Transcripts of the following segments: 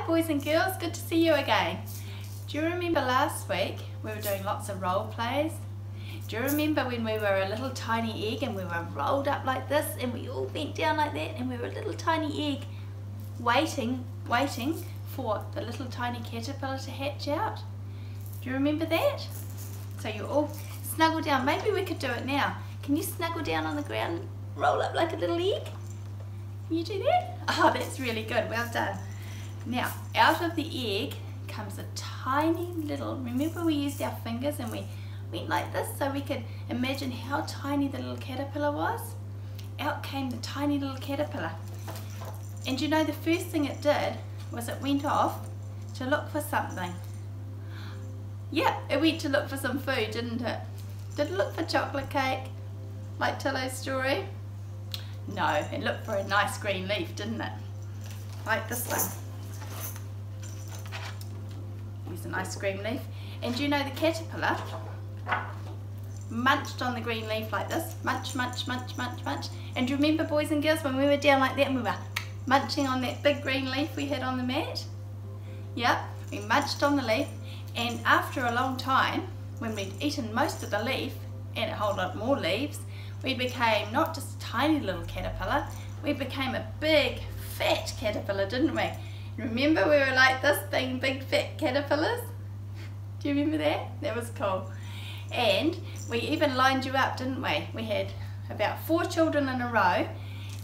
Hi boys and girls, good to see you again. Do you remember last week we were doing lots of role plays? Do you remember when we were a little tiny egg and we were rolled up like this and we all bent down like that and we were a little tiny egg waiting for the little tiny caterpillar to hatch out? Do you remember that? So you all snuggle down. Maybe we could do it now. Can you snuggle down on the ground, roll up like a little egg? Can you do that? Oh, that's really good. Well done. Now, out of the egg comes a tiny little, remember we used our fingers and we went like this so we could imagine how tiny the little caterpillar was? Out came the tiny little caterpillar. And you know the first thing it did was it went off to look for something. Yeah, it went to look for some food, didn't it? Did it look for chocolate cake, like Tillo's story? No, it looked for a nice green leaf, didn't it? Like this one. Here's a nice green leaf. And do you know the caterpillar munched on the green leaf like this? Munch, munch, munch, munch, munch. And do you remember, boys and girls, when we were down like that and we were munching on that big green leaf we had on the mat? Yep, we munched on the leaf, and after a long time, when we'd eaten most of the leaf and a whole lot more leaves, we became not just a tiny little caterpillar, we became a big fat caterpillar, didn't we? Remember we were like this, being big fat caterpillars? Do you remember that? That was cool. And we even lined you up, didn't we? We had about 4 children in a row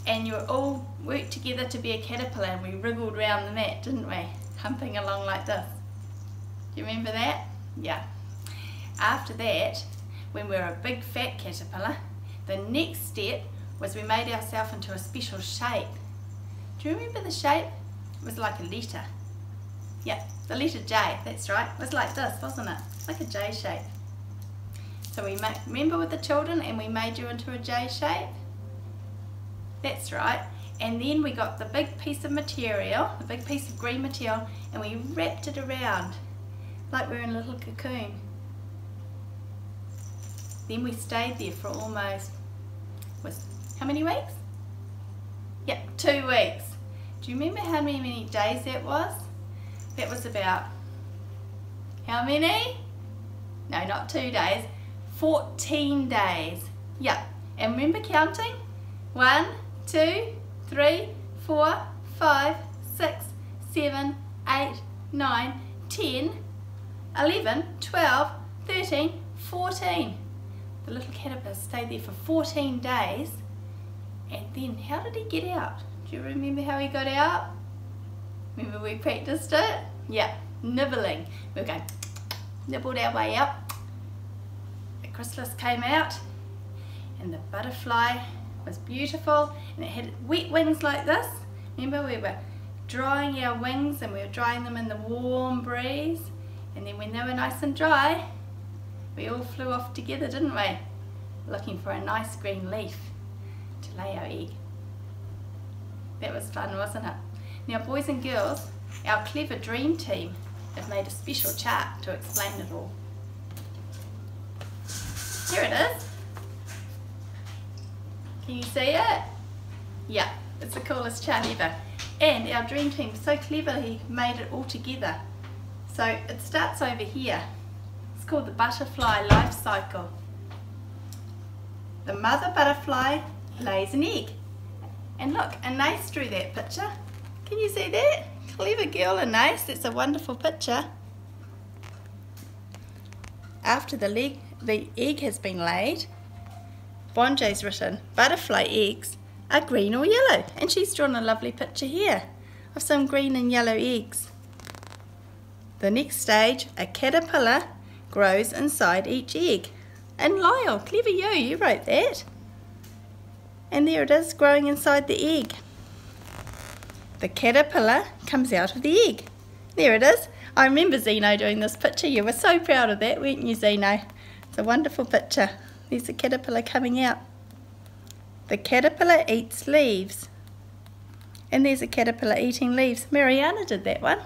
and you all worked together to be a caterpillar, and we wriggled round the mat, didn't we? Humping along like this. Do you remember that? Yeah. After that, when we were a big fat caterpillar, the next step was we made ourselves into a special shape. Do you remember the shape? It was like a letter. Yeah, the letter J, that's right. It was like this, wasn't it? Like a J shape. So we remember with the children, and we made you into a J shape? That's right. And then we got the big piece of material, the big piece of green material, and we wrapped it around like we were in a little cocoon. Then we stayed there for almost, how many weeks? Yep, 2 weeks. Do you remember how many days that was? That was about, how many? No, not 2 days, 14 days. Yep, and remember counting? 1, 2, 3, 4, 5, 6, 7, 8, 9, 10, 11, 12, 13, 14. The little caterpillar stayed there for 14 days, and then how did he get out? Do you remember how he got out? Remember we practiced it? Yeah, nibbling. We were going, nibbled our way out. The chrysalis came out, and the butterfly was beautiful, and it had wet wings like this. Remember we were drying our wings, and we were drying them in the warm breeze, and then when they were nice and dry, we all flew off together, didn't we? Looking for a nice green leaf to lay our egg. That was fun, wasn't it? Now boys and girls, our clever dream team have made a special chart to explain it all. Here it is. Can you see it? Yeah, it's the coolest chart ever. And our dream team so cleverly made it all together. So it starts over here. It's called the butterfly life cycle. The mother butterfly lays an egg. And look, Anais drew that picture. Can you see that? Clever girl, Anais. That's a wonderful picture. After the egg has been laid, Bonjo's written, butterfly eggs are green or yellow. And she's drawn a lovely picture here of some green and yellow eggs. The next stage, a caterpillar grows inside each egg. And Lyle, clever you wrote that. And there it is, growing inside the egg. The caterpillar comes out of the egg. There it is. I remember Zeno doing this picture. You were so proud of that, weren't you, Zeno? It's a wonderful picture. There's the caterpillar coming out. The caterpillar eats leaves. And there's a caterpillar eating leaves. Mariana did that one.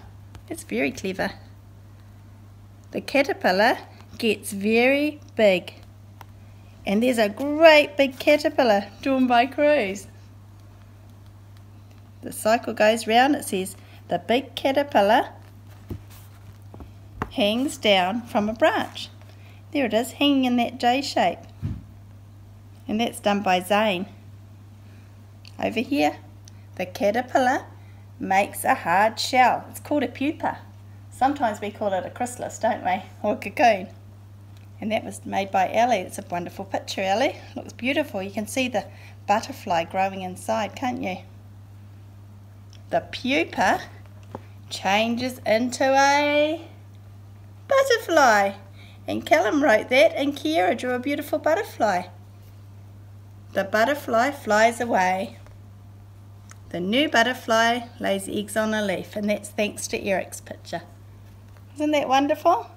It's very clever. The caterpillar gets very big. And there's a great big caterpillar drawn by Cruz. The cycle goes round. It says, the the big caterpillar hangs down from a branch. There it is, hanging in that J shape. And that's done by Zane. Over here, the caterpillar makes a hard shell. It's called a pupa. Sometimes we call it a chrysalis, don't we? Or a cocoon. And that was made by Ellie. It's a wonderful picture, Ellie. Looks beautiful. You can see the butterfly growing inside, can't you? The pupa changes into a butterfly. And Callum wrote that, and Kiera drew a beautiful butterfly. The butterfly flies away. The new butterfly lays eggs on a leaf, and that's thanks to Eric's picture. Isn't that wonderful?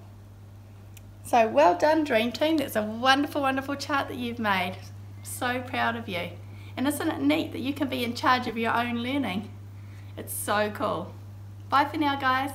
So well done, Dream Team. That's a wonderful, wonderful chart that you've made. So proud of you. And isn't it neat that you can be in charge of your own learning? It's so cool. Bye for now, guys.